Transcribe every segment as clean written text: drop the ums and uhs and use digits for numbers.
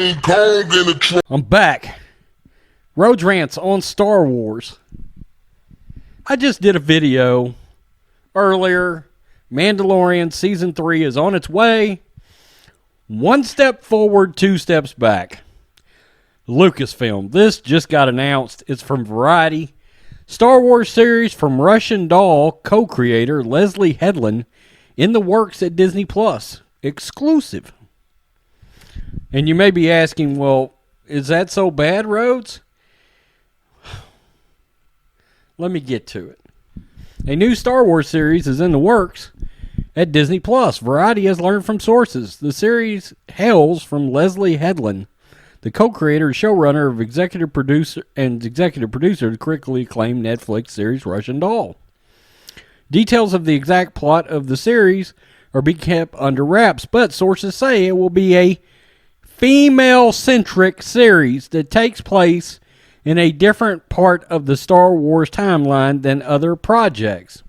King Kong in the trunk. I'm back. Rhodes rants on Star Wars. I just did a video earlier. Mandalorian Season 3 is on its way. 1 step forward, 2 steps back. Lucasfilm. This just got announced. It's from Variety. Star Wars series from Russian Doll co-creator Leslye Headland in the works at Disney Plus. Exclusive. And you may be asking, well, is that so bad, Rhodes? Let me get to it. A new Star Wars series is in the works at Disney Plus. Variety has learned from sources. The series hails from Leslye Headland, the co-creator and showrunner of executive producer of the critically acclaimed Netflix series Russian Doll. Details of the exact plot of the series are being kept under wraps, but sources say it will be a female-centric series that takes place in a different part of the Star Wars timeline than other projects.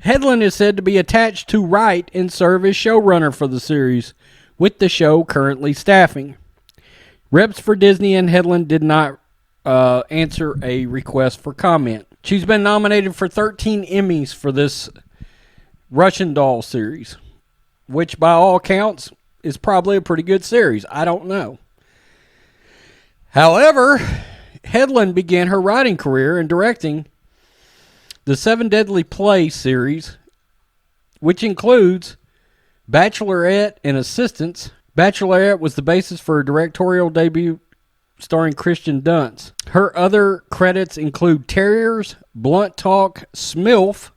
Headland is said to be attached to write and serve as showrunner for the series, with the show currently staffing. Reps for Disney and Headland did not answer a request for comment. She's been nominated for 13 Emmys for this Russian Doll series, which by all accounts is probably a pretty good series. I don't know. However, Headland began her writing career in directing the Seven Deadly Play series, which includes Bachelorette and Assistants. Bachelorette was the basis for her directorial debut starring Kristen Dunst. Her other credits include Terriers, Blunt Talk, Smilf,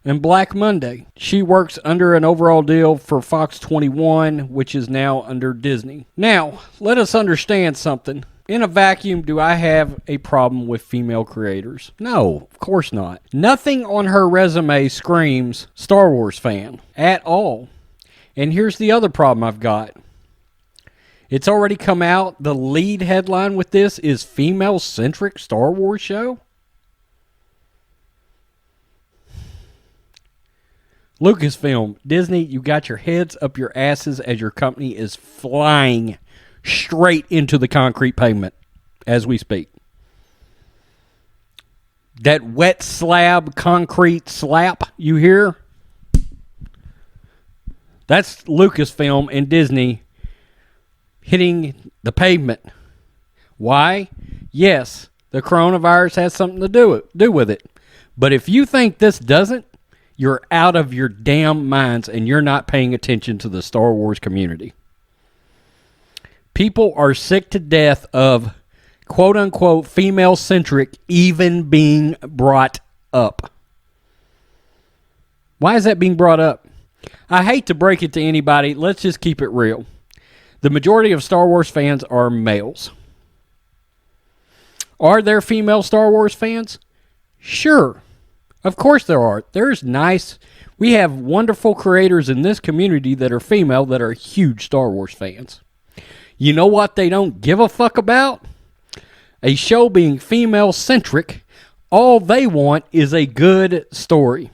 and Black Monday. She works under an overall deal for Fox 21, which is now under Disney. Now, let us understand something. In a vacuum, do I have a problem with female creators? No, of course not. Nothing on her resume screams Star Wars fan at all. And here's the other problem I've got. It's already come out. The lead headline with this is female-centric Star Wars show. Lucasfilm, Disney, you got your heads up your asses as your company is flying straight into the concrete pavement as we speak. That wet slab, concrete slap you hear? That's Lucasfilm and Disney hitting the pavement. Why? Yes, the coronavirus has something to do with it. But if you think this doesn't, you're out of your damn minds and you're not paying attention to the Star Wars community. People are sick to death of quote-unquote female-centric even being brought up. Why is that being brought up? I hate to break it to anybody. Let's just keep it real. The majority of Star Wars fans are males. Are there female Star Wars fans? Sure. Of course there are. We have wonderful creators in this community that are female that are huge Star Wars fans. You know what they don't give a fuck about? A show being female-centric. All they want is a good story.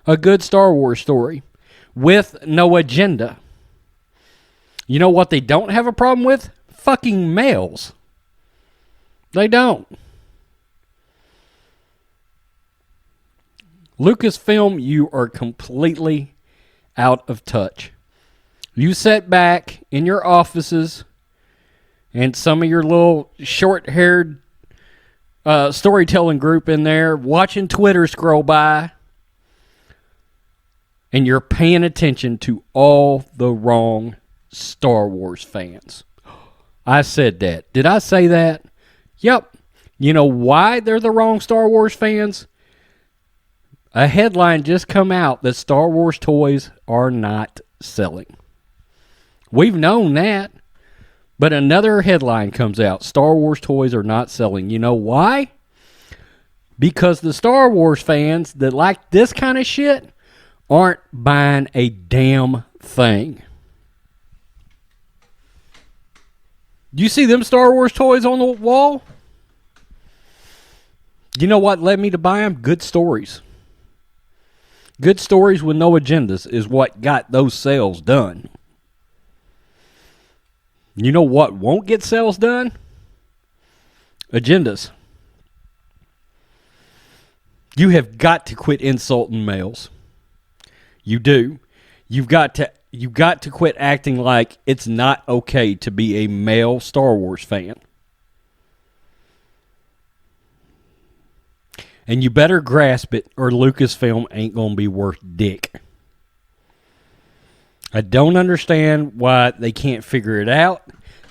A good Star Wars story with no agenda. You know what they don't have a problem with? Fucking males. They don't. Lucasfilm, you are completely out of touch. You sit back in your offices and some of your little short-haired storytelling group in there watching Twitter scroll by, and you're paying attention to all the wrong Star Wars fans. I said that. Did I say that? Yep. You know why they're the wrong Star Wars fans? A headline just come out that Star Wars toys are not selling. We've known that. But another headline comes out. Star Wars toys are not selling. You know why? Because the Star Wars fans that like this kind of shit aren't buying a damn thing. Do you see them Star Wars toys on the wall? You know what led me to buy them? Good stories. Good stories with no agendas is what got those sales done. You know what won't get sales done? Agendas. You have got to quit insulting males. You do. You've got to quit acting like it's not okay to be a male Star Wars fan. And you better grasp it, or Lucasfilm ain't going to be worth dick. I don't understand why they can't figure it out.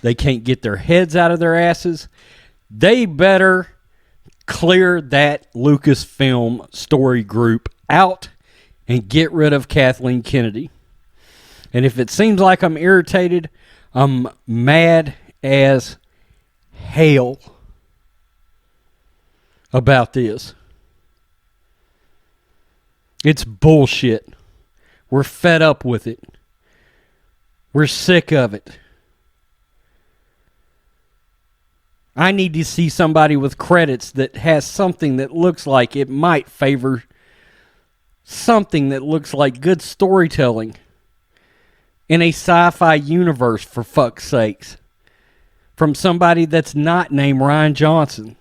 They can't get their heads out of their asses. They better clear that Lucasfilm story group out and get rid of Kathleen Kennedy. And if it seems like I'm irritated, I'm mad as hell about this. It's bullshit. We're fed up with it. We're sick of it. I need to see somebody with credits that has something that looks like it might favor something that looks like good storytelling in a sci-fi universe, for fuck's sakes. From somebody that's not named Rian Johnson.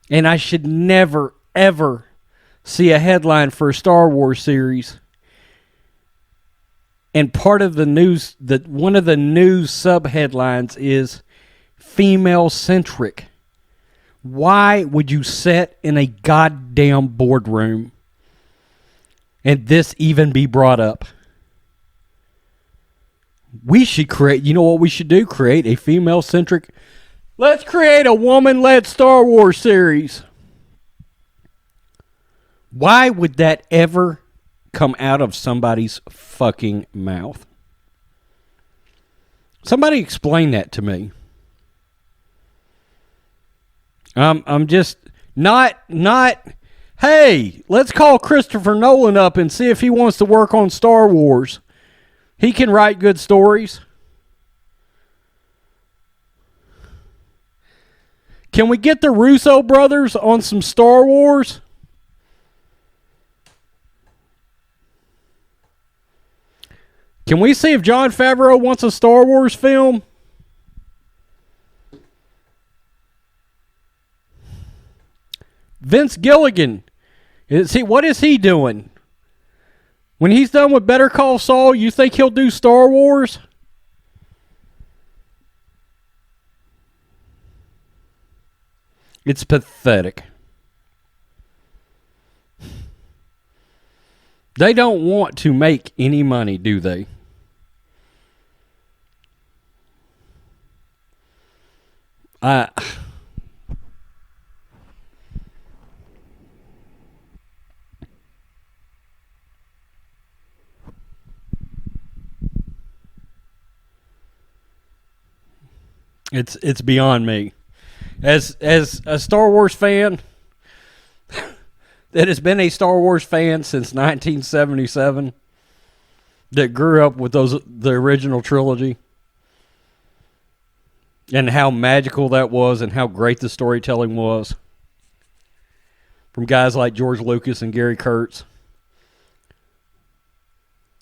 And I should never, ever see a headline for a Star Wars series, and part of the news, one of the news sub-headlines is female-centric. Why would you sit in a goddamn boardroom and this even be brought up? We should create, you know what we should do? Create a female-centric, let's create a woman-led Star Wars series. Why would that ever come out of somebody's fucking mouth? Somebody explain that to me. I'm just not, hey, let's call Christopher Nolan up and see if he wants to work on Star Wars. He can write good stories. Can we get the Russo brothers on some Star Wars? Can we see if Jon Favreau wants a Star Wars film? Vince Gilligan, what is he doing? When he's done with Better Call Saul, you think he'll do Star Wars? It's pathetic. They don't want to make any money, do they? It's beyond me. As a Star Wars fan that has been a Star Wars fan since 1977, that grew up with the original trilogy, and how magical that was and how great the storytelling was from guys like George Lucas and Gary Kurtz.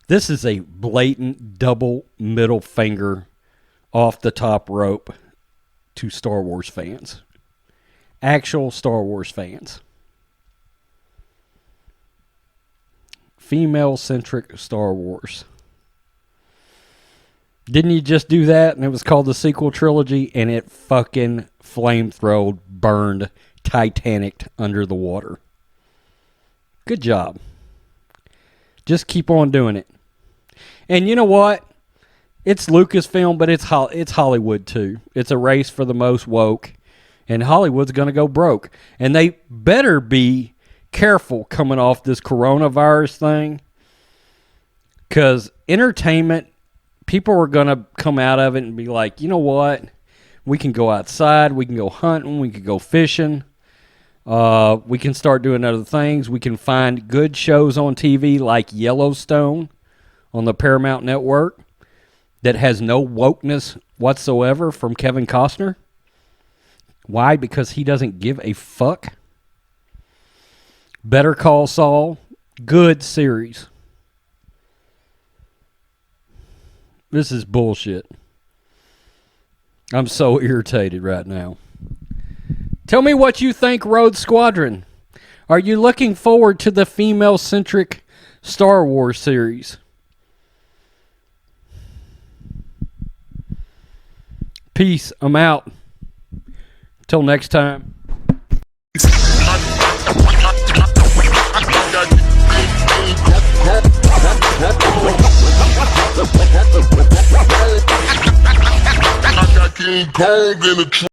This is a blatant double middle finger off the top rope to Star Wars fans. Actual Star Wars fans. Female-centric Star Wars. Didn't you just do that? And it was called the sequel trilogy, and it fucking flamethrowed, burned, Titanic under the water. Good job. Just keep on doing it. And you know what? It's Lucasfilm, but it's Hollywood too. It's a race for the most woke, and Hollywood's going to go broke. And they better be careful coming off this coronavirus thing, because entertainment, people are going to come out of it and be like, you know what? We can go outside. We can go hunting. We can go fishing. We can start doing other things. We can find good shows on TV like Yellowstone on the Paramount Network that has no wokeness whatsoever from Kevin Costner. Why? Because he doesn't give a fuck. Better Call Saul, good series. This is bullshit. I'm so irritated right now. Tell me what you think, Rhodes Squadron. Are you looking forward to the female-centric Star Wars series? Peace. I'm out. Till next time. King Kong in the